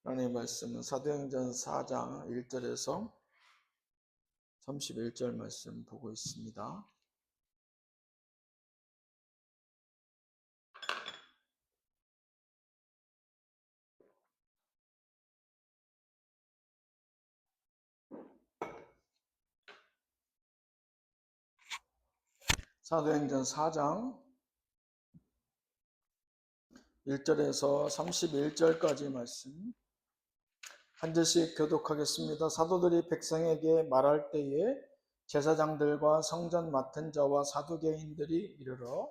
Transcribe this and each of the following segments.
하나님의 말씀은 사도행전 4장 1절에서 31절 말씀 보고 있습니다. 사도행전 4장 1절에서 31절까지 말씀 한 절씩 교독하겠습니다. 사도들이 백성에게 말할 때에 제사장들과 성전 맡은 자와 사두개인들이 이르러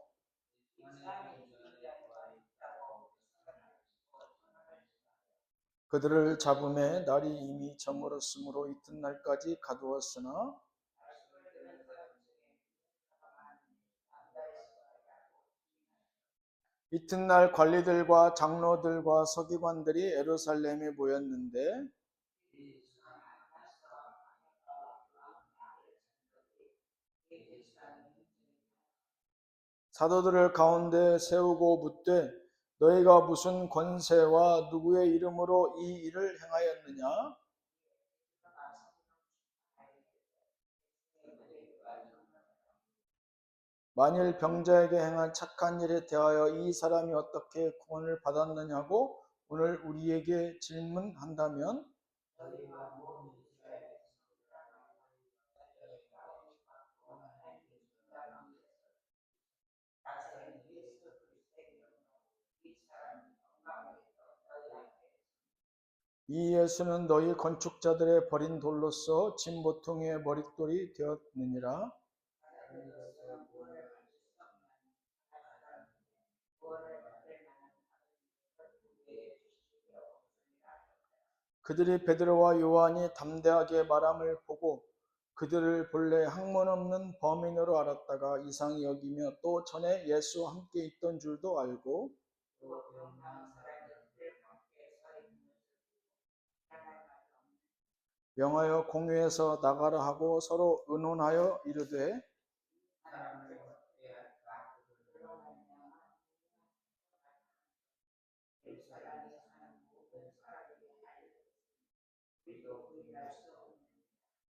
그들을 잡음에 날이 이미 저물었으므로 이튿날까지 가두었으나 이튿날 관리들과 장로들과 서기관들이 예루살렘에 모였는데 사도들을 가운데 세우고 묻되 너희가 무슨 권세와 누구의 이름으로 이 일을 행하였느냐? 만일 병자에게 행한 착한 일에 대하여 이 사람이 어떻게 구원을 받았느냐고 오늘 우리에게 질문한다면 이 예수는 너희 건축자들의 버린 돌로서 진보퉁이의 머릿돌이 되었느니라. 그들이 베드로와 요한이 담대하게 말함을 보고 그들을 본래 학문 없는 범인으로 알았다가 이상히 여기며 또 전에 예수와 함께 있던 줄도 알고 명하여 공회에서 나가라 하고 서로 의논하여 이르되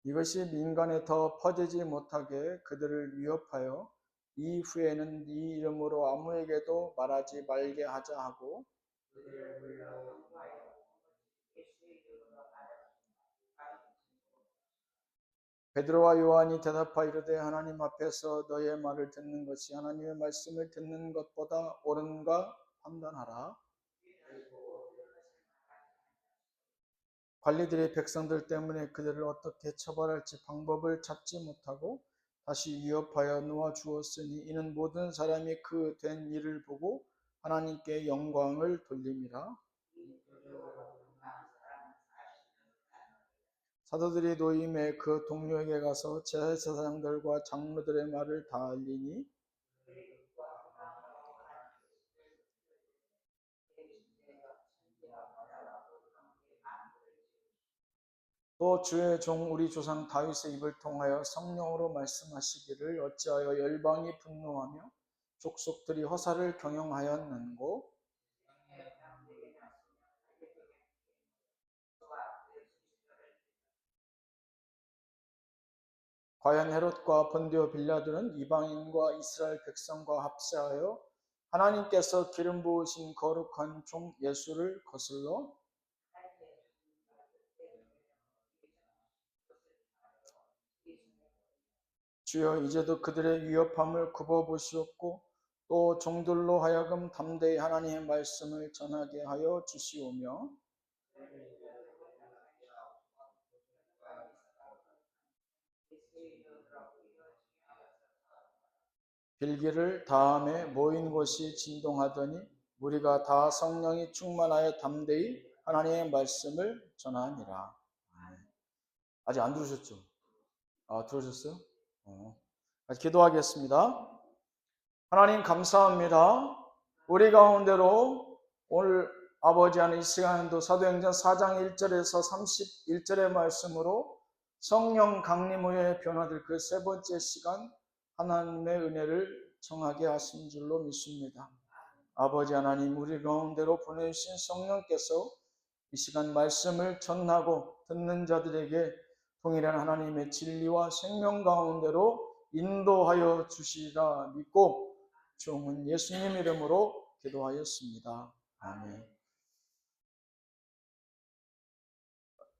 이것이 민간에 더 퍼지지 못하게 그들을 위협하여 이후에는 네 이름으로 아무에게도 말하지 말게 하자 하고 베드로와 요한이 대답하여 이르되 하나님 앞에서 너의 말을 듣는 것이 하나님의 말씀을 듣는 것보다 옳은가 판단하라. 관리들이 백성들 때문에 그들을 어떻게 처벌할지 방법을 찾지 못하고 다시 위협하여 놓아 주었으니 이는 모든 사람이 그 된 일을 보고 하나님께 영광을 돌림이라. 사도들이 노임에 그 동료에게 가서 제사장들과 장로들의 말을 다 알리니 또 주의 종 우리 조상 다윗의 입을 통하여 성령으로 말씀하시기를 어찌하여 열방이 분노하며 족속들이 허사를 경영하였는고 과연 헤롯과 본디오 빌라도는 이방인과 이스라엘 백성과 합세하여 하나님께서 기름 부으신 거룩한 종 예수를 거슬러 주여 이제도 그들의 위협함을 굽어보시옵고 또 종들로 하여금 담대히 하나님의 말씀을 전하게 하여 주시오며 빌기를 다음에 모인 곳이 진동하더니 무리가 다 성령이 충만하여 담대히 하나님의 말씀을 전하니라. 아직 안 들으셨죠? 아, 들으셨어요? 기도하겠습니다. 하나님 감사합니다. 우리 가운데로 오늘 아버지 하는 이 시간에도 사도행전 4장 1절에서 31절의 말씀으로 성령 강림 후에 변화될 그 세 번째 시간 하나님의 은혜를 청하게 하신 줄로 믿습니다. 아버지 하나님 우리 가운데로 보내주신 성령께서 이 시간 말씀을 전하고 듣는 자들에게 동일한 하나님의 진리와 생명 가운데로 인도하여 주시리라 믿고 종은 예수님 이름으로 기도하였습니다. 아멘.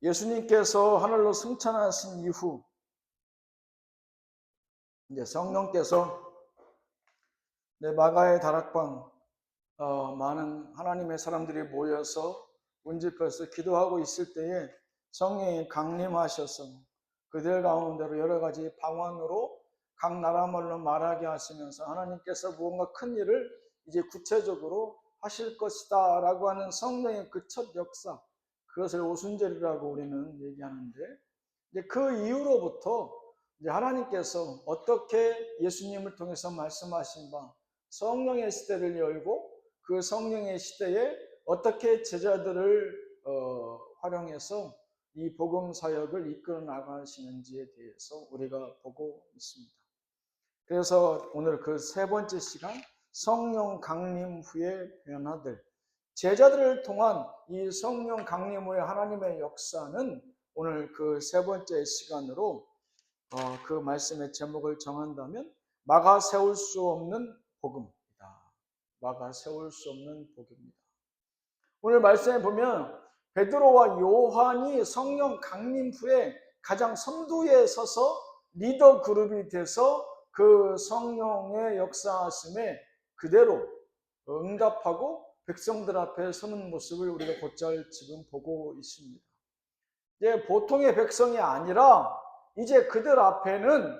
예수님께서 하늘로 승천하신 이후 이제 성령께서 마가의 다락방 많은 하나님의 사람들이 모여서 운집해서 기도하고 있을 때에 성령이 강림하셔서 그들 가운데로 여러 가지 방언으로 각 나라말로 말하게 하시면서 하나님께서 무언가 큰 일을 이제 구체적으로 하실 것이다 라고 하는 성령의 그 첫 역사, 그것을 오순절이라고 우리는 얘기하는데, 이제 그 이후로부터 이제 하나님께서 어떻게 예수님을 통해서 말씀하신 바 성령의 시대를 열고 그 성령의 시대에 어떻게 제자들을 활용해서 이 복음 사역을 이끌어 나가시는지에 대해서 우리가 보고 있습니다. 그래서 오늘 그 세 번째 시간, 성령 강림 후의 변화들, 제자들을 통한 이 성령 강림 후의 하나님의 역사는 오늘 그 세 번째 시간으로 그 말씀의 제목을 정한다면 막아 세울 수 없는 복음입니다. 막아 세울 수 없는 복음입니다. 오늘 말씀에 보면 베드로와 요한이 성령 강림 후에 가장 선두에 서서 리더 그룹이 돼서 그 성령의 역사하심에 그대로 응답하고 백성들 앞에 서는 모습을 우리가 곧잘 지금 보고 있습니다. 이제 보통의 백성이 아니라 이제 그들 앞에는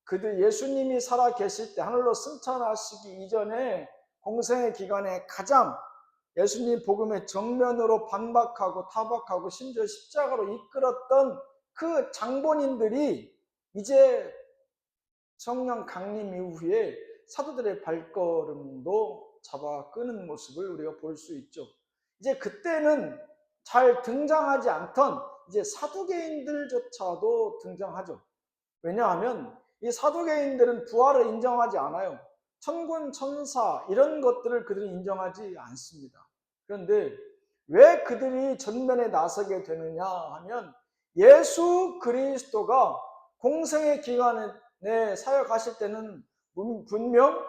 그들 예수님이 살아 계실 때 하늘로 승천하시기 이전에 공생의 기간에 가장 예수님 복음의 정면으로 반박하고 타박하고 심지어 십자가로 이끌었던 그 장본인들이 이제 성령 강림 이후에 사도들의 발걸음도 잡아 끄는 모습을 우리가 볼 수 있죠. 이제 그때는 잘 등장하지 않던 이제 사두개인들조차도 등장하죠. 왜냐하면 이 사두개인들은 부활을 인정하지 않아요. 천군, 천사 이런 것들을 그들이 인정하지 않습니다. 그런데 왜 그들이 전면에 나서게 되느냐 하면 예수 그리스도가 공생의 기간에 사역하실 때는 분명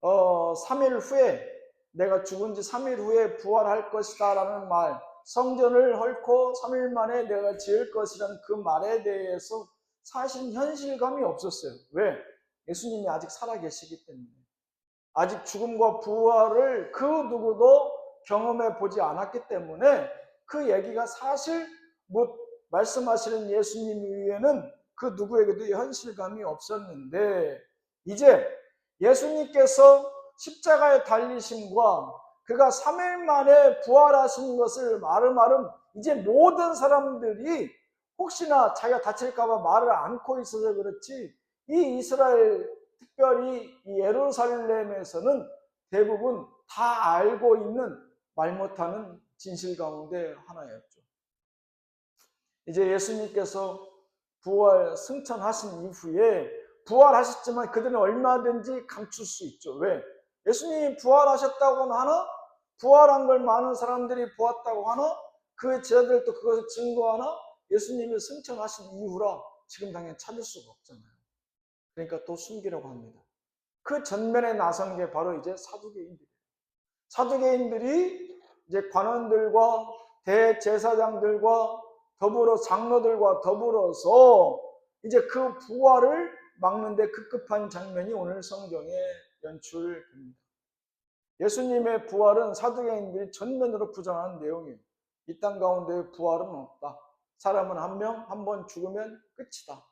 3일 후에 내가 죽은 지 3일 후에 부활할 것이다 라는 말, 성전을 헐고 3일 만에 내가 지을 것이라는 그 말에 대해서 사실 현실감이 없었어요. 왜? 예수님이 아직 살아계시기 때문에. 아직 죽음과 부활을 그 누구도 경험해 보지 않았기 때문에 그 얘기가 사실 말씀하시는 예수님 위에는 그 누구에게도 현실감이 없었는데, 이제 예수님께서 십자가에 달리심과 그가 3일 만에 부활하신 것을 마름마름 이제 모든 사람들이 혹시나 자기가 다칠까봐 말을 않고 있어서 그렇지, 이 이스라엘 특별히 이 예루살렘에서는 대부분 다 알고 있는 말 못하는 진실 가운데 하나였죠. 이제 예수님께서 부활 승천하신 이후에 부활하셨지만 그들은 얼마든지 감출 수 있죠. 왜? 예수님이 부활하셨다고 하나? 부활한 걸 많은 사람들이 보았다고 하나? 그 제자들도 그것을 증거하나? 예수님이 승천하신 이후라 지금 당연히 찾을 수가 없잖아요. 그러니까 또 숨기려고 합니다. 그 전면에 나선 게 바로 이제 사두개인들이에요. 사두개인들이 이제 관원들과 대제사장들과 더불어 장로들과 더불어서 이제 그 부활을 막는데 급급한 장면이 오늘 성경에 연출됩니다. 예수님의 부활은 사두개인들이 전면으로 부정하는 내용이에요. 이 땅 가운데 부활은 없다. 사람은 한 명, 한 번 죽으면 끝이다.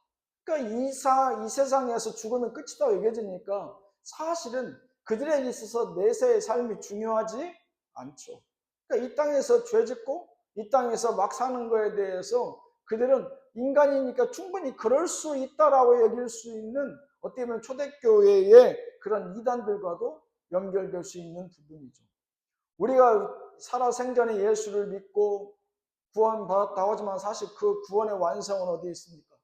그러니까 이 세상에서 죽으면 끝이다 얘기해주니까 사실은 그들에게 있어서 내세의 삶이 중요하지 않죠. 그러니까 이 땅에서 죄 짓고 이 땅에서 막 사는 거에 대해서 그들은 인간이니까 충분히 그럴 수 있다라고 여길 수 있는, 어떻게 보면 초대교회의 그런 이단들과도 연결될 수 있는 부분이죠. 우리가 살아생전에 예수를 믿고 구원받았다고 하지만 사실 그 구원의 완성은 어디에 있습니까?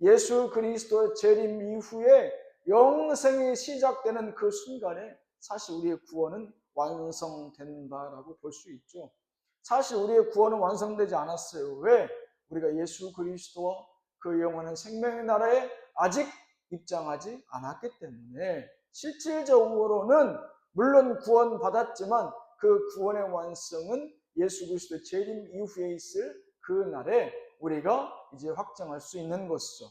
예수 그리스도의 재림 이후에 영생이 시작되는 그 순간에 사실 우리의 구원은 완성된다라고 볼 수 있죠. 사실 우리의 구원은 완성되지 않았어요. 왜? 우리가 예수 그리스도와 그 영원한 생명의 나라에 아직 입장하지 않았기 때문에 실질적으로는 물론 구원 받았지만 그 구원의 완성은 예수 그리스도의 재림 이후에 있을 그 날에 우리가 이제 확정할 수 있는 것이죠.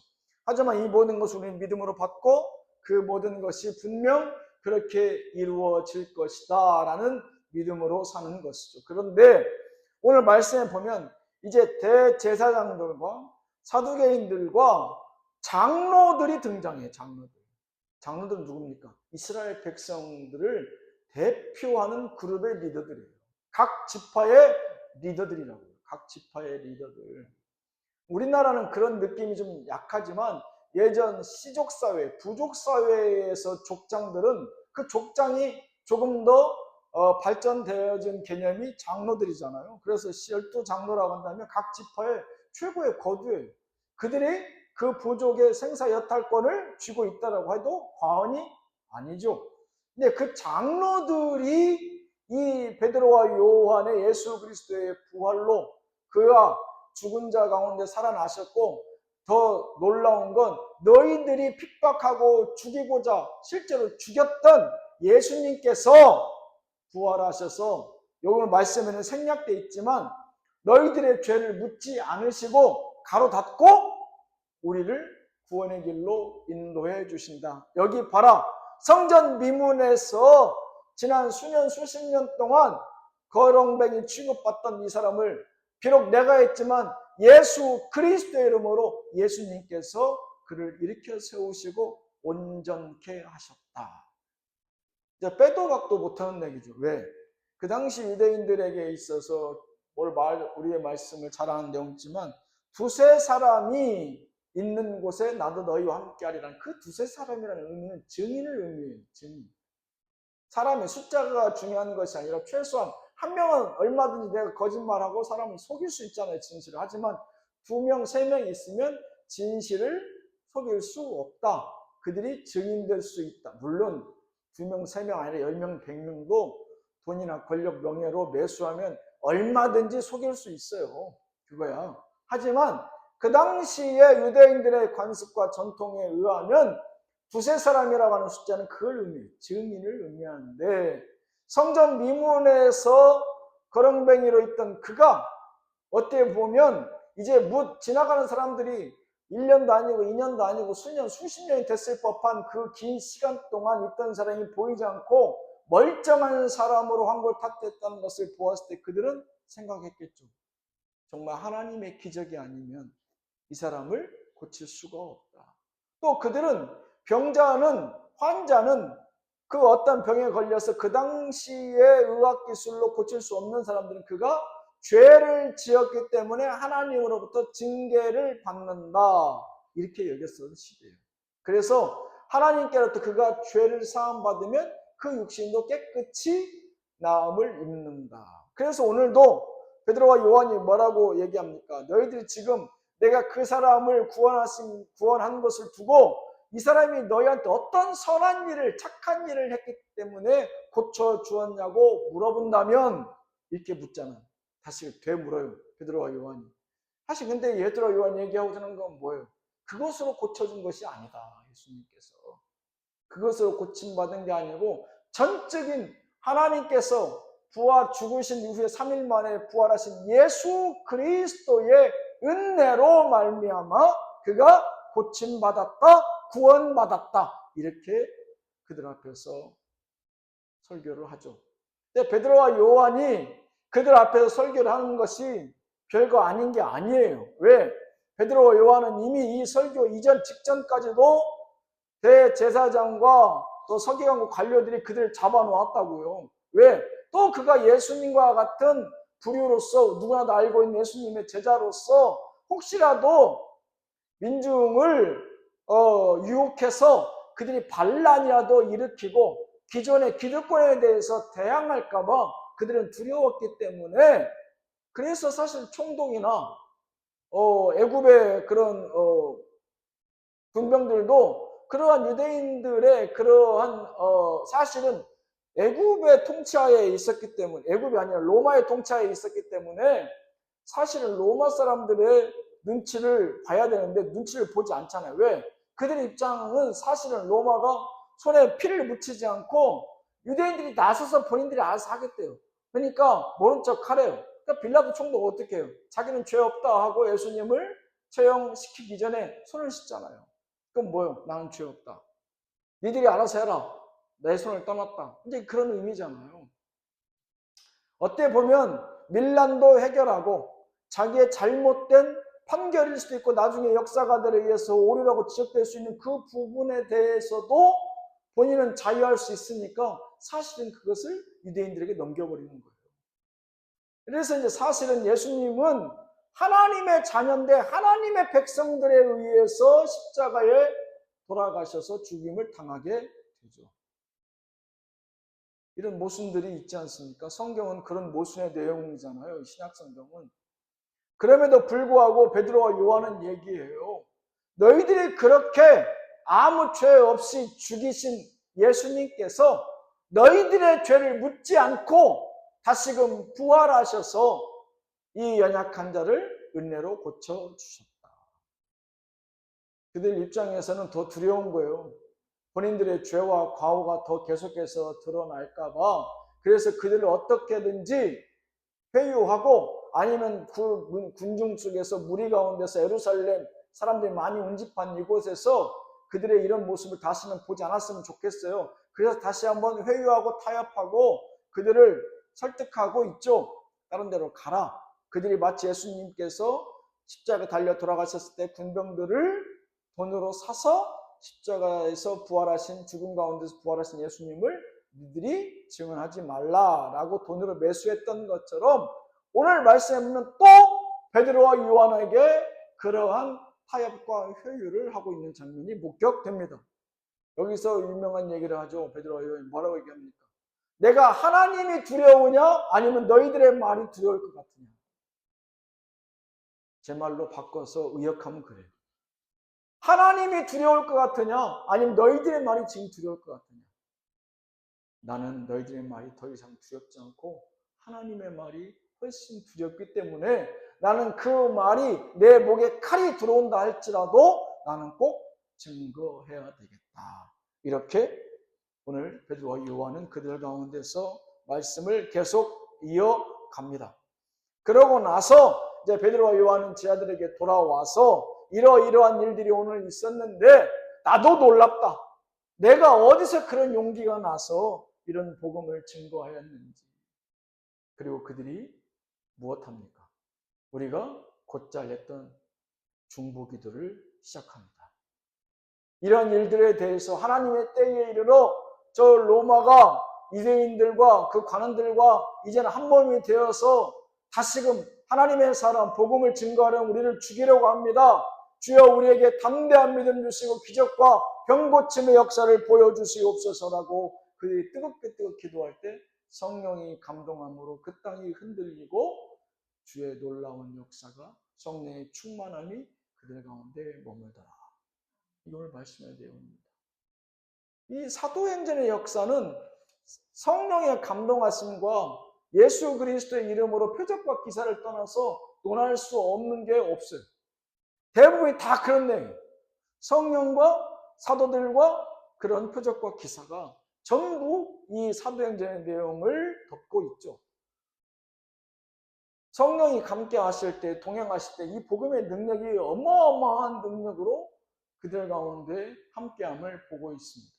하지만 이 모든 것을 우리는 믿음으로 받고 그 모든 것이 분명 그렇게 이루어질 것이다 라는 믿음으로 사는 것이죠. 그런데 오늘 말씀에 보면 이제 대제사장들과 사두개인들과 장로들이 등장해요. 장로들은 누굽니까? 이스라엘 백성들을 대표하는 그룹의 리더들이에요. 각 지파의 리더들이라고요. 각 지파의 리더들. 우리나라는 그런 느낌이 좀 약하지만 예전 시족사회, 부족사회에서 족장들은 그 족장이 조금 더 발전되어진 개념이 장로들이잖아요. 그래서 12장로라고 한다면 각 지파의 최고의 거두예요. 그들이 그 부족의 생사여탈권을 쥐고 있다고 해도 과언이 아니죠. 근데 그 장로들이 이 베드로와 요한의 예수 그리스도의 부활로 그가 죽은 자 가운데 살아나셨고, 더 놀라운 건 너희들이 핍박하고 죽이고자 실제로 죽였던 예수님께서 부활하셔서, 여기 말씀에는 생략되어 있지만 너희들의 죄를 묻지 않으시고 가로닫고 우리를 구원의 길로 인도해 주신다. 여기 봐라. 성전 미문에서 지난 수십 년 동안 거렁뱅이 취급받던 이 사람을 비록 내가 했지만 예수 그리스도의 이름으로 예수님께서 그를 일으켜 세우시고 온전케 하셨다. 이제 빼도 박도 못하는 얘기죠. 왜? 그 당시 유대인들에게 있어서 우리의 말씀을 잘 아는 내용이지만 두세 사람이 있는 곳에 나도 너희와 함께 하리라는 그 두세 사람이라는 의미는 증인을 의미해요. 증인. 사람의 숫자가 중요한 것이 아니라 최소한 한 명은 얼마든지 내가 거짓말하고 사람을 속일 수 있잖아요. 진실을. 하지만 2명, 3명 있으면 진실을 속일 수 없다. 그들이 증인될 수 있다. 물론 2명, 3명 아니라 10명, 100명도 돈이나 권력, 명예로 매수하면 얼마든지 속일 수 있어요. 그거야. 하지만 그 당시에 유대인들의 관습과 전통에 의하면 두세 사람이라고 하는 숫자는 그걸 의미해요. 증인을 의미하는데 성전 미문에서 거렁뱅이로 있던 그가 어떻게 보면 이제 지나가는 사람들이 1년도 아니고 2년도 아니고 수십 년이 됐을 법한 그 긴 시간 동안 있던 사람이 보이지 않고 멀쩡한 사람으로 환골탁됐다는 것을 보았을 때 그들은 생각했겠죠. 정말 하나님의 기적이 아니면 이 사람을 고칠 수가 없다. 또 그들은 환자는 그 어떤 병에 걸려서 그 당시에 의학기술로 고칠 수 없는 사람들은 그가 죄를 지었기 때문에 하나님으로부터 징계를 받는다. 이렇게 여겼던 시대예요. 그래서 하나님께로부터 그가 죄를 사함받으면 그 육신도 깨끗이 나음을 입는다. 그래서 오늘도 베드로와 요한이 뭐라고 얘기합니까? 너희들이 지금 내가 그 사람을 구원한 것을 두고 이 사람이 너희한테 어떤 선한 일을, 착한 일을 했기 때문에 고쳐주었냐고 물어본다면 이렇게 묻잖아요. 다시 되물어요. 베드로와 요한이. 사실 근데 베드로와 요한이 얘기하고자 하는 건 뭐예요? 그것으로 고쳐준 것이 아니다. 예수님께서. 그것으로 고침받은 게 아니고 전적인 하나님께서 죽으신 이후에 3일 만에 부활하신 예수 그리스도의 은혜로 말미암아 그가 고침받았다, 구원받았다. 이렇게 그들 앞에서 설교를 하죠. 근데 베드로와 요한이 그들 앞에서 설교를 하는 것이 별거 아닌 게 아니에요. 왜? 베드로와 요한은 이미 이 설교 직전까지도 대제사장과 또 서기관과 관료들이 그들을 잡아놓았다고요. 왜? 또 그가 예수님과 같은 부류로서 누구나도 알고 있는 예수님의 제자로서 혹시라도 민중을 유혹해서 그들이 반란이라도 일으키고 기존의 기득권에 대해서 대항할까봐 그들은 두려웠기 때문에, 그래서 사실 총독이나 애굽의 그런 군병들도 그러한 유대인들의 그러한 사실은 애굽의 통치하에 있었기 때문에, 애굽이 아니라 로마의 통치하에 있었기 때문에 사실은 로마 사람들의 눈치를 봐야 되는데 눈치를 보지 않잖아요. 왜? 그들의 입장은 사실은 로마가 손에 피를 묻히지 않고 유대인들이 나서서 본인들이 알아서 하겠대요. 그러니까 모른 척 하래요. 그러니까 빌라도 총독 어떻게 해요? 자기는 죄 없다 하고 예수님을 처형시키기 전에 손을 씻잖아요. 그럼 뭐예요? 나는 죄 없다. 니들이 알아서 해라. 내 손을 떠났다. 이제 그런 의미잖아요. 어때 보면 밀란도 해결하고 자기의 잘못된 판결일 수도 있고 나중에 역사가들에 의해서 오류라고 지적될 수 있는 그 부분에 대해서도 본인은 자유할 수 있으니까 사실은 그것을 유대인들에게 넘겨버리는 거예요. 그래서 이제 사실은 예수님은 하나님의 자녀인데 하나님의 백성들에 의해서 십자가에 돌아가셔서 죽임을 당하게 되죠. 이런 모순들이 있지 않습니까? 성경은 그런 모순의 내용이잖아요. 신약 성경은. 그럼에도 불구하고 베드로와 요한은 얘기해요. 너희들이 그렇게 아무 죄 없이 죽이신 예수님께서 너희들의 죄를 묻지 않고 다시금 부활하셔서 이 연약한 자를 은혜로 고쳐주셨다. 그들 입장에서는 더 두려운 거예요. 본인들의 죄와 과오가 더 계속해서 드러날까 봐. 그래서 그들을 어떻게든지 회유하고 아니면 그 군중 속에서 무리 가운데서 예루살렘 사람들이 많이 운집한 이곳에서 그들의 이런 모습을 다시는 보지 않았으면 좋겠어요. 그래서 다시 한번 회유하고 타협하고 그들을 설득하고 있죠. 다른 데로 가라. 그들이 마치 예수님께서 십자가에 달려 돌아가셨을 때 군병들을 돈으로 사서 십자가에서 부활하신 죽음 가운데서 부활하신 예수님을 니들이 증언하지 말라라고 돈으로 매수했던 것처럼 오늘 말씀에 보면 또 베드로와 요한에게 그러한 타협과 회유를 하고 있는 장면이 목격됩니다. 여기서 유명한 얘기를 하죠. 베드로와 요한이 뭐라고 얘기합니까? 내가 하나님이 두려우냐 아니면 너희들의 말이 두려울 것 같으냐. 제 말로 바꿔서 의역하면 그래요. 하나님이 두려울 것 같으냐 아니면 너희들의 말이 지금 두려울 것 같으냐. 나는 너희들의 말이 더 이상 두렵지 않고 하나님의 말이 훨씬 두렵기 때문에 나는 그 말이 내 목에 칼이 들어온다 할지라도 나는 꼭 증거해야 되겠다. 이렇게 오늘 베드로와 요한은 그들 가운데서 말씀을 계속 이어갑니다. 그러고 나서 이제 베드로와 요한은 제자들에게 돌아와서 이러이러한 일들이 오늘 있었는데 나도 놀랍다. 내가 어디서 그런 용기가 나서 이런 복음을 증거하였는지. 그리고 그들이 무엇합니까? 우리가 곧잘 했던 중보기도를 시작합니다. 이런 일들에 대해서 하나님의 때에 이르러 저 로마가 유대인들과 그 관원들과 이제는 한 몸이 되어서 다시금 하나님의 사람 복음을 증거하려면 우리를 죽이려고 합니다. 주여 우리에게 담대한 믿음 주시고 기적과 병 고침의 역사를 보여주시옵소서라고 그들이 뜨겁게 기도할 때 성령이 감동함으로 그 땅이 흔들리고 주의 놀라운 역사가 성령의 충만함이 그들 가운데 머물더라. 이걸 말씀해야 내용입니다. 이 사도행전의 역사는 성령의 감동하심과 예수 그리스도의 이름으로 표적과 기사를 떠나서 논할 수 없는 게 없어요. 대부분이 다 그런 내용이에요. 성령과 사도들과 그런 표적과 기사가 전부 이 사도행전의 내용을 덮고 있죠. 성령이 함께 하실 때, 동행하실 때 이 복음의 능력이 어마어마한 능력으로 그들 가운데 함께함을 보고 있습니다.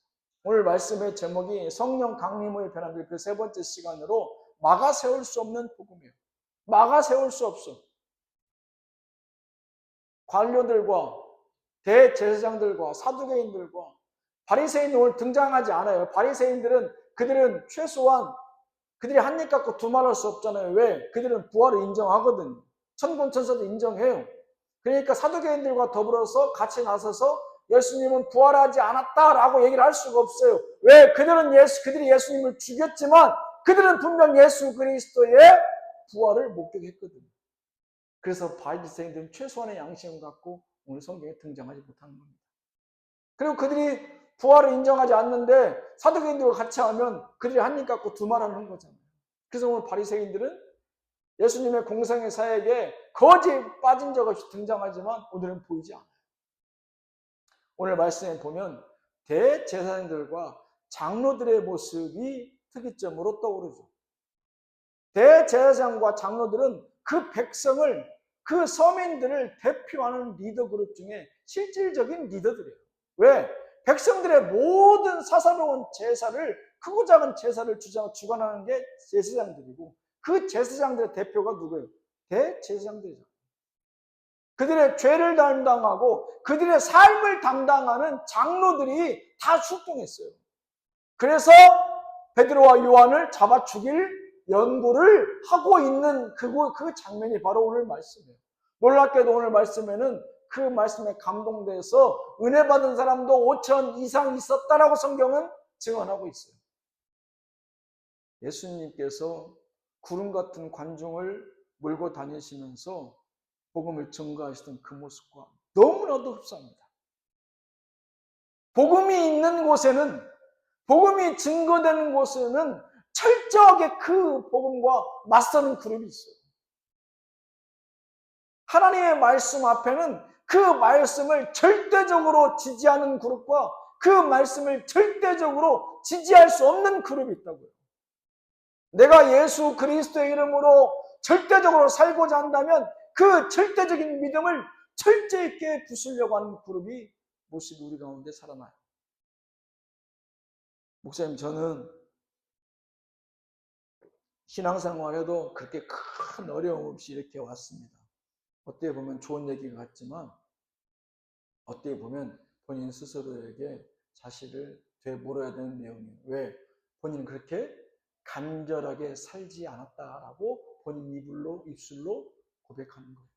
오늘 말씀의 제목이 성령 강림의 변화들 그 세 번째 시간으로 막아 세울 수 없는 복음이에요. 막아 세울 수 없어. 관료들과 대제사장들과 사두개인들과 바리새인은 오늘 등장하지 않아요. 바리새인들은 그들은 최소한 그들이 한 입 갖고 두말할 수 없잖아요. 왜? 그들은 부활을 인정하거든. 천군 천사도 인정해요. 그러니까 사두개인들과 더불어서 같이 나서서 예수님은 부활하지 않았다라고 얘기를 할 수가 없어요. 왜? 그들이 예수님을 죽였지만 그들은 분명 예수 그리스도의 부활을 목격했거든요. 그래서 바리새인들은 최소한의 양심을 갖고 오늘 성경에 등장하지 못하는 겁니다. 그리고 그들이 부활을 인정하지 않는데 사두개인들과 같이 하면 그들이 한입 갖고 두 말 하는 거잖아요. 그래서 오늘 바리새인들은 예수님의 공생의 사역에 거지 빠진 적 없이 등장하지만 오늘은 보이지 않아요. 오늘 말씀에 보면 대제사장들과 장로들의 모습이 특이점으로 떠오르죠. 대제사장과 장로들은 그 백성을, 그 서민들을 대표하는 리더 그룹 중에 실질적인 리더들이에요. 왜? 백성들의 모든 사사로운 제사를, 크고 작은 제사를 주관하는 게 제사장들이고, 그 제사장들의 대표가 누구예요? 대제사장들이죠. 그들의 죄를 담당하고 그들의 삶을 담당하는 장로들이 다 출동했어요. 그래서 베드로와 요한을 잡아 죽일 연구를 하고 있는 그 장면이 바로 오늘 말씀이에요. 놀랍게도 오늘 말씀에는 그 말씀에 감동돼서 은혜 받은 사람도 5천 이상 있었다라고 성경은 증언하고 있어요. 예수님께서 구름 같은 관중을 몰고 다니시면서 복음을 증거하시던 그 모습과 너무나도 흡사합니다. 복음이 있는 곳에는, 복음이 증거되는 곳에는 철저하게 그 복음과 맞서는 그룹이 있어요. 하나님의 말씀 앞에는 그 말씀을 절대적으로 지지하는 그룹과 그 말씀을 절대적으로 지지할 수 없는 그룹이 있다고요. 내가 예수 그리스도의 이름으로 절대적으로 살고자 한다면 그 절대적인 믿음을 철저히 있게 부수려고 하는 그룹이 모습이 우리 가운데 살아나요. 목사님, 저는 신앙생활에도 그렇게 큰 어려움 없이 이렇게 왔습니다. 어떻게 보면 좋은 얘기 같지만 어떻게 보면 본인 스스로에게 자신을 되물어야 되는 내용이에요. 왜? 본인은 그렇게 간절하게 살지 않았다라고 본인 입술로 고백하는 거예요.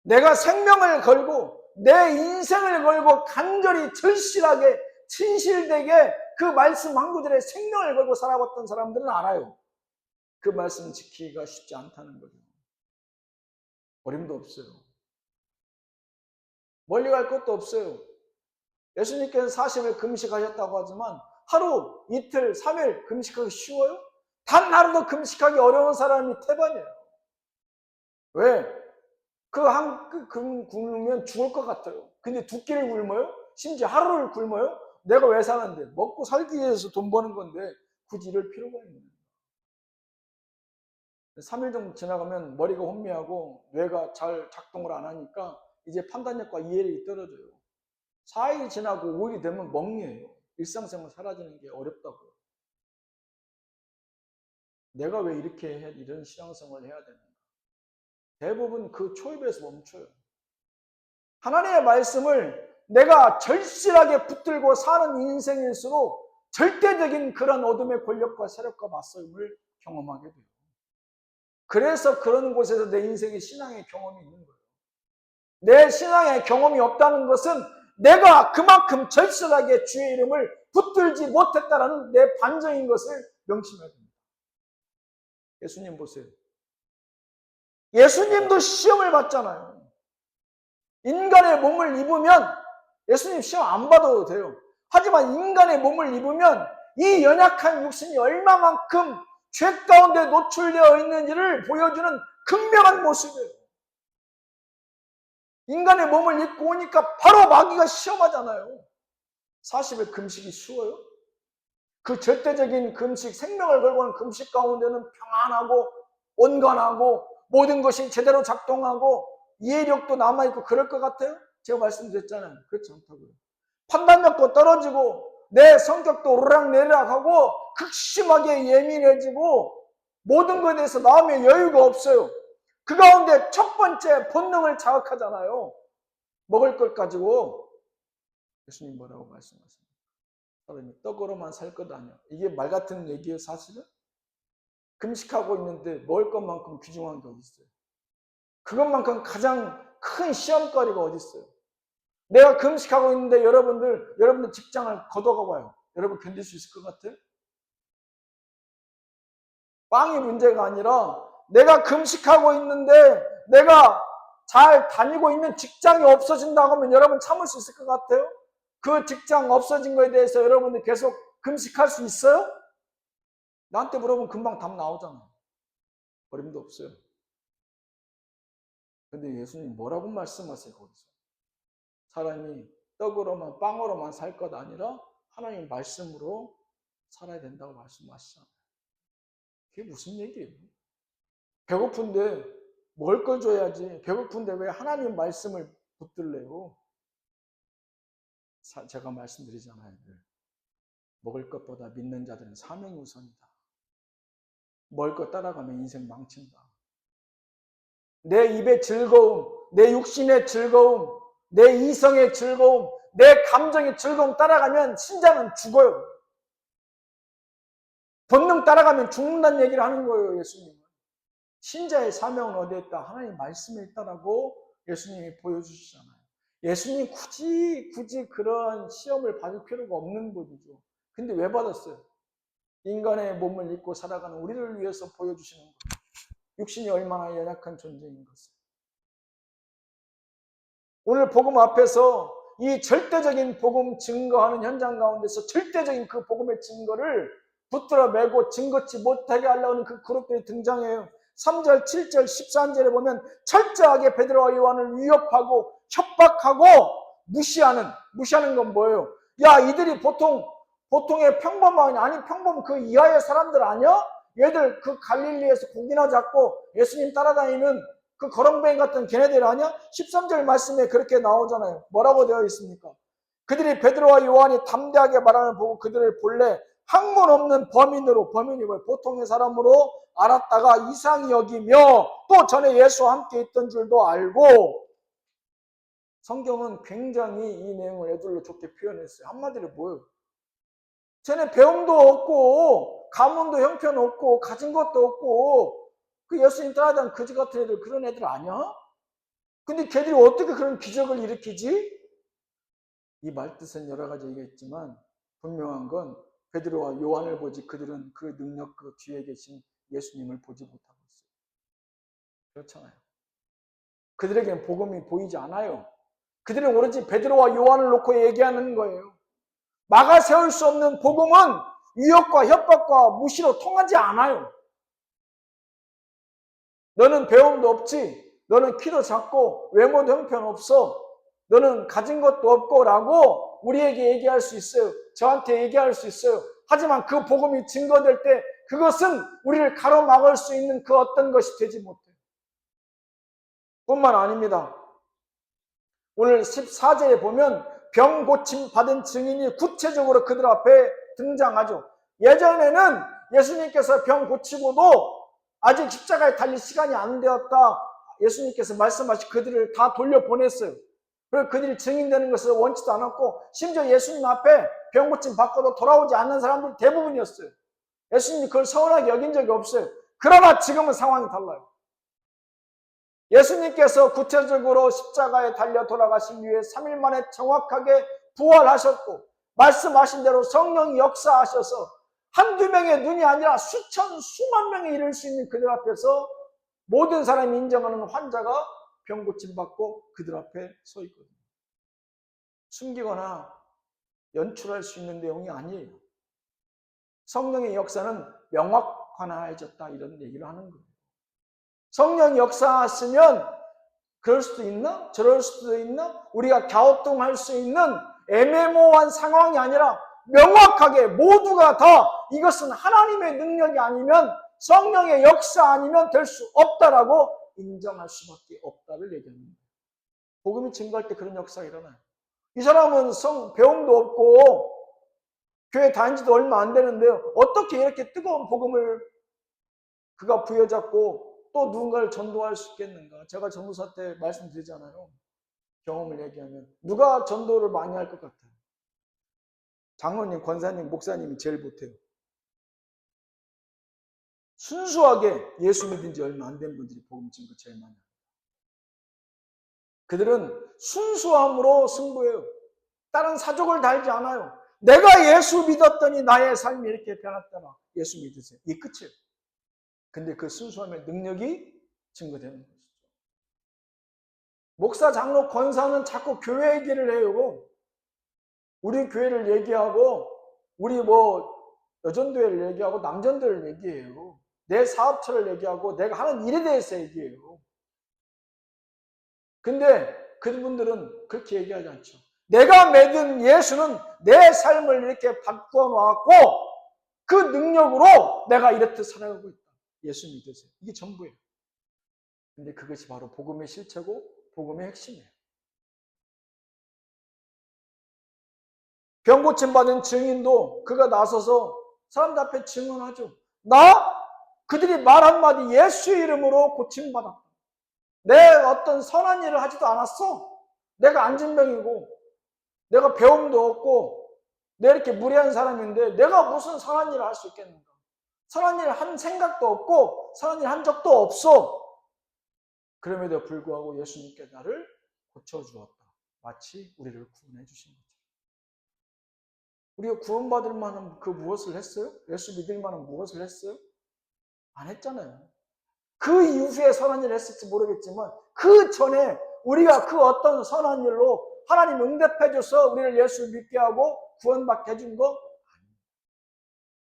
내가 생명을 걸고 내 인생을 걸고 간절히 절실하게 진실되게 그 말씀 한 구절에 생명을 걸고 살아왔던 사람들은 알아요. 그 말씀 지키기가 쉽지 않다는 거죠. 어림도 없어요. 멀리 갈 것도 없어요. 예수님께서 40일 금식하셨다고 하지만 하루, 이틀, 3일 금식하기 쉬워요? 단 하루도 금식하기 어려운 사람이 태반이에요. 왜? 굶으면 죽을 것 같아요. 근데 두 끼를 굶어요? 심지어 하루를 굶어요? 내가 왜 사는데? 먹고 살기 위해서 돈 버는 건데 굳이 이럴 필요가 있는 거예요. 3일 정도 지나가면 머리가 혼미하고 뇌가 잘 작동을 안 하니까 이제 판단력과 이해력이 떨어져요. 4일이 지나고 5일이 되면 멍해요. 일상생활 사라지는 게 어렵다고요. 내가 왜 이런 신앙생활을 해야 되는가? 대부분 그 초입에서 멈춰요. 하나님의 말씀을 내가 절실하게 붙들고 사는 인생일수록 절대적인 그런 어둠의 권력과 세력과 맞서움을 경험하게 돼요. 그래서 그런 곳에서 내 인생의 신앙의 경험이 있는 거예요. 내 신앙의 경험이 없다는 것은 내가 그만큼 절실하게 주의 이름을 붙들지 못했다는 내 반증인 것을 명심해야 됩니다. 예수님 보세요. 예수님도 시험을 받잖아요. 인간의 몸을 입으면 예수님 시험 안 받아도 돼요. 하지만 인간의 몸을 입으면 이 연약한 육신이 얼마만큼 죄 가운데 노출되어 있는지를 보여주는 극명한 모습이에요. 인간의 몸을 입고 오니까 바로 마귀가 시험하잖아요. 40일 금식이 쉬워요? 그 절대적인 금식, 생명을 걸고 하는 금식 가운데는 평안하고 온건하고 모든 것이 제대로 작동하고 이해력도 남아있고 그럴 것 같아요? 제가 말씀드렸잖아요. 그렇지 않다고요. 판단력도 떨어지고 내 성격도 오르락내리락하고 극심하게 예민해지고 모든 것에 대해서 마음의 여유가 없어요. 그 가운데 첫 번째 본능을 자극하잖아요. 먹을 것 가지고. 예수님 뭐라고 말씀하십니까? 사람이 떡으로만 살 것 아니야. 이게 말 같은 얘기예요, 사실은? 금식하고 있는데 먹을 것만큼 귀중한 게 어디 있어요? 그것만큼 가장 큰 시험거리가 어디 있어요? 내가 금식하고 있는데 여러분들 직장을 걷어가 봐요. 여러분 견딜 수 있을 것 같아요? 빵이 문제가 아니라 내가 금식하고 있는데 내가 잘 다니고 있는 직장이 없어진다고 하면 여러분 참을 수 있을 것 같아요? 그 직장 없어진 거에 대해서 여러분들 계속 금식할 수 있어요? 나한테 물어보면 금방 답 나오잖아. 어림도 없어요. 근데 예수님 뭐라고 말씀하세요, 거기서? 사람이 떡으로만, 빵으로만 살 것 아니라 하나님 말씀으로 살아야 된다고 말씀하시잖아요. 그게 무슨 얘기예요? 배고픈데 먹을 걸 줘야지. 배고픈데 왜 하나님 말씀을 붙들래요? 제가 말씀드리잖아요. 먹을 것보다 믿는 자들은 사명이 우선이다. 먹을 것 따라가면 인생 망친다. 내 입의 즐거움, 내 육신의 즐거움, 내 이성의 즐거움, 내 감정의 즐거움 따라가면 신자는 죽어요. 본능 따라가면 죽는다는 얘기를 하는 거예요, 예수님은. 신자의 사명은 어디에 있다? 하나님 말씀에 있다라고 예수님이 보여주시잖아요. 예수님 굳이 그런 시험을 받을 필요가 없는 분이죠. 근데 왜 받았어요? 인간의 몸을 입고 살아가는 우리를 위해서 보여주시는 거예요. 육신이 얼마나 연약한 존재인 것을. 오늘 복음 앞에서 이 절대적인 복음 증거하는 현장 가운데서 절대적인 그 복음의 증거를 붙들어 매고 증거치 못하게 하려는 그 그룹들이 등장해요. 3절, 7절, 13절에 보면 철저하게 베드로와 요한을 위협하고 협박하고 무시하는 건 뭐예요? 야, 이들이 보통의 평범한, 아니 평범 그 이하의 사람들 아니야? 얘들 그 갈릴리에서 고기나 잡고 예수님 따라다니는 그 거렁뱅이 같은 걔네들 아니야? 13절 말씀에 그렇게 나오잖아요. 뭐라고 되어 있습니까? 그들이 베드로와 요한이 담대하게 말하는 보고 그들을 본래 학문 없는 범인이 뭐예요? 보통의 사람으로 알았다가 이상히 여기며 또 전에 예수와 함께 있던 줄도 알고. 성경은 굉장히 이 내용을 애들로 좋게 표현했어요. 한마디로 뭐예요? 쟤네 배움도 없고 가문도 형편없고 가진 것도 없고 그 예수님 따라다니는 거지 같은 애들, 그런 애들 아니야? 근데 걔들이 어떻게 그런 기적을 일으키지? 이 말뜻은 여러 가지 얘기했지만 분명한 건 베드로와 요한을 보지 그들은 그 능력 그 뒤에 계신 예수님을 보지 못하고 있어요. 그렇잖아요. 그들에게는 복음이 보이지 않아요. 그들은 오로지 베드로와 요한을 놓고 얘기하는 거예요. 막아 세울 수 없는 복음은 위협과 협박과 무시로 통하지 않아요. 너는 배움도 없지. 너는 키도 작고 외모도 형편없어. 너는 가진 것도 없고 라고 우리에게 얘기할 수 있어요. 저한테 얘기할 수 있어요. 하지만 그 복음이 증거될 때 그것은 우리를 가로막을 수 있는 그 어떤 것이 되지 못해요. 뿐만 아닙니다. 오늘 14절에 보면 병 고침 받은 증인이 구체적으로 그들 앞에 등장하죠. 예전에는 예수님께서 병 고치고도 아직 십자가에 달릴 시간이 안 되었다. 예수님께서 말씀하시 그들을 다 돌려보냈어요. 그리고 그들이 증인되는 것을 원치도 않았고 심지어 예수님 앞에 병 고침 받고도 돌아오지 않는 사람들이 대부분이었어요. 예수님이 그걸 서운하게 여긴 적이 없어요. 그러나 지금은 상황이 달라요. 예수님께서 구체적으로 십자가에 달려 돌아가신 이후에 3일 만에 정확하게 부활하셨고 말씀하신 대로 성령이 역사하셔서 한두 명의 눈이 아니라 수만 명에 이를 수 있는 그들 앞에서 모든 사람이 인정하는 환자가 병 고침받고 그들 앞에 서 있거든요. 숨기거나 연출할 수 있는 내용이 아니에요. 성령의 역사는 명확화해졌다 이런 얘기를 하는 거예요. 성령이 역사하시면 그럴 수도 있나? 저럴 수도 있나? 우리가 갸우뚱할 수 있는 애매모호한 상황이 아니라 명확하게 모두가 다 이것은 하나님의 능력이 아니면 성령의 역사 아니면 될 수 없다라고 인정할 수밖에 없다를 얘기합니다. 복음이 증거할 때 그런 역사가 일어나요. 이 사람은 배움도 없고 교회 다닌 지도 얼마 안 되는데요. 어떻게 이렇게 뜨거운 복음을 그가 부여잡고 또 누군가를 전도할 수 있겠는가? 제가 전도사 때 말씀드리잖아요. 경험을 얘기하면 누가 전도를 많이 할 것 같아요? 장로님, 권사님, 목사님이 제일 못해요. 순수하게 예수 믿은 지 얼마 안 된 분들이 복음 증거 제일 많이 합니다. 그들은 순수함으로 승부해요. 다른 사족을 달지 않아요. 내가 예수 믿었더니 나의 삶이 이렇게 변했다나 예수 믿으세요. 이게 끝이에요. 근데 그 순수함의 능력이 증거되는 것이죠. 목사, 장로, 권사는 자꾸 교회 얘기를 해요. 우리 교회를 얘기하고 우리 여전도회를 얘기하고 남전도를 얘기해요. 내 사업처를 얘기하고 내가 하는 일에 대해서 얘기해요. 근데 그분들은 그렇게 얘기하지 않죠. 내가 믿은 예수는 내 삶을 이렇게 바꿔 놓았고 그 능력으로 내가 이렇게 살아가고 있다. 예수 믿으세요. 이게 전부예요. 근데 그것이 바로 복음의 실체고 복음의 핵심이에요. 병 고침 받은 증인도 그가 나서서 사람들 앞에 증언하죠. 그들이 말 한마디 예수의 이름으로 고침받았다. 내 어떤 선한 일을 하지도 않았어. 내가 안진병이고 내가 배움도 없고 내가 이렇게 무례한 사람인데 내가 무슨 선한 일을 할 수 있겠는가. 선한 일을 한 생각도 없고 선한 일을 한 적도 없어. 그럼에도 불구하고 예수님께 나를 고쳐주었다. 마치 우리를 구원해 주신 거죠. 우리가 구원받을 만한 그 무엇을 했어요? 예수 믿을 만한 무엇을 했어요? 안 했잖아요. 그 이후에 선한 일을 했을지 모르겠지만 그 전에 우리가 그 어떤 선한 일로 하나님 응답해줘서 우리를 예수 믿게 하고 구원받게 해준 거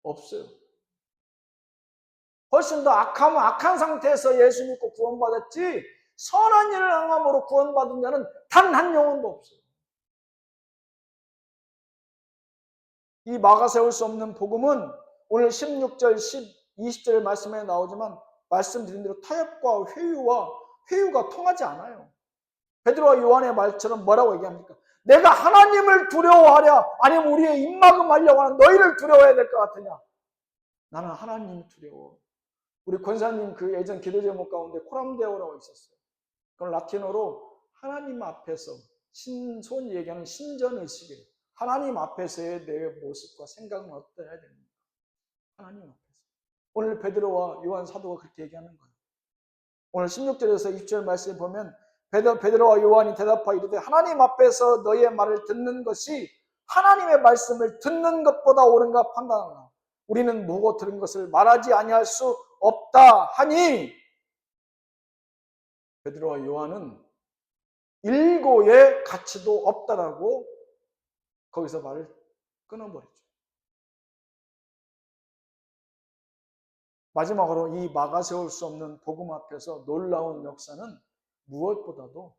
없어요. 훨씬 더 악하면 악한 상태에서 예수 믿고 구원받았지 선한 일을 행함으로 구원받은 자는 단 한 영혼도 없어요. 이 막아세울 수 없는 복음은 오늘 16절, 20절 말씀에 나오지만 말씀드린 대로 타협과 회유가 통하지 않아요. 베드로와 요한의 말처럼 뭐라고 얘기합니까? 내가 하나님을 두려워하랴 아니면 우리의 입막음하려고 하는 너희를 두려워해야 될 것 같으냐? 나는 하나님 두려워. 우리 권사님 그 예전 기도 제목 가운데 코람데오라고 있었어요. 그건 라틴어로 하나님 앞에서 소위 얘기하는 신전의식이에요. 하나님 앞에서의 내 모습과 생각은 어떠해야 됩니까? 하나님 앞에서. 오늘 베드로와 요한 사도가 그렇게 얘기하는 거예요. 오늘 16절에서 20절 말씀에 보면 베드로와 요한이 대답하여 이르되 하나님 앞에서 너희의 말을 듣는 것이 하나님의 말씀을 듣는 것보다 옳은가 판단하라. 우리는 보고 들은 것을 말하지 아니할 수 없다 하니 베드로와 요한은 일고의 가치도 없다라고 거기서 말을 끊어버리죠. 마지막으로 이 막아세울 수 없는 복음 앞에서 놀라운 역사는 무엇보다도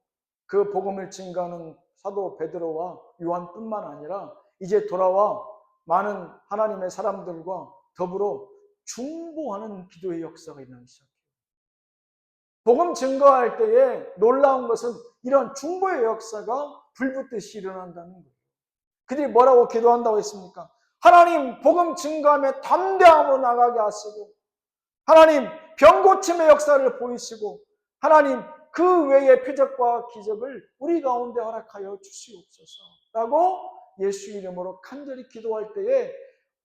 그 복음을 증거하는 사도 베드로와 요한뿐만 아니라 이제 돌아와 많은 하나님의 사람들과 더불어 중보하는 기도의 역사가 일어나기 시작해요. 복음 증거할 때에 놀라운 것은 이런 중보의 역사가 불붙듯이 일어난다는 거예요. 그들이 뭐라고 기도한다고 했습니까? 하나님 복음 증거하며 담대함으로 나가게 하시고 하나님 병 고침의 역사를 보이시고 하나님 그 외의 표적과 기적을 우리 가운데 허락하여 주시옵소서라고 예수 이름으로 간절히 기도할 때에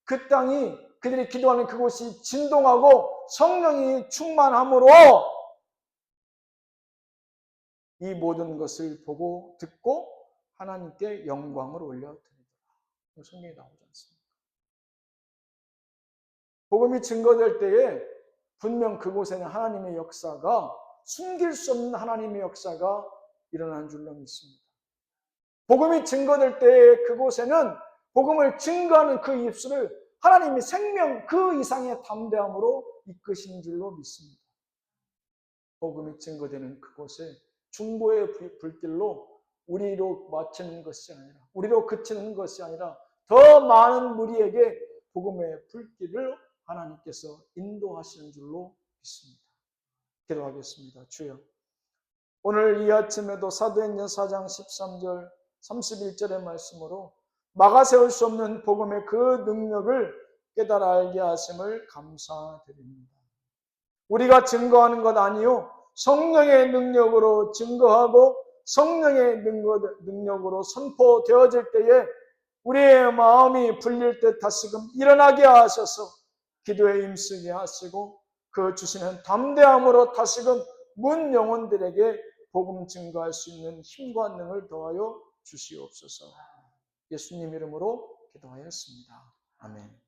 그 땅이 그들이 기도하는 그곳이 진동하고 성령이 충만함으로 이 모든 것을 보고 듣고 하나님께 영광을 올려드리더라. 성경에 나오지 않습니까? 복음이 증거될 때에 분명 그곳에는 하나님의 역사가 숨길 수 없는 하나님의 역사가 일어난 줄로 믿습니다. 복음이 증거될 때에 그곳에는 복음을 증거하는 그 입술을 하나님이 생명 그 이상의 담대함으로 이끄신 줄로 믿습니다. 복음이 증거되는 그곳에 중보의 불길로 우리로 마치는 것이 아니라 우리로 그치는 것이 아니라 더 많은 무리에게 복음의 불길을 하나님께서 인도하시는 줄로 믿습니다. 기도하겠습니다. 주여, 오늘 이 아침에도 사도행전 4장 13절 31절의 말씀으로 막아세울 수 없는 복음의 그 능력을 깨달아 알게 하심을 감사드립니다. 우리가 증거하는 것 아니요 성령의 능력으로 증거하고 성령의 능력으로 선포되어질 때에 우리의 마음이 불릴 때 다시금 일어나게 하셔서 기도에 힘쓰게 하시고 그 주시는 담대함으로 다시금 문 영혼들에게 복음 증거할 수 있는 힘과 능을 더하여 주시옵소서. 예수님 이름으로 기도하였습니다. 아멘.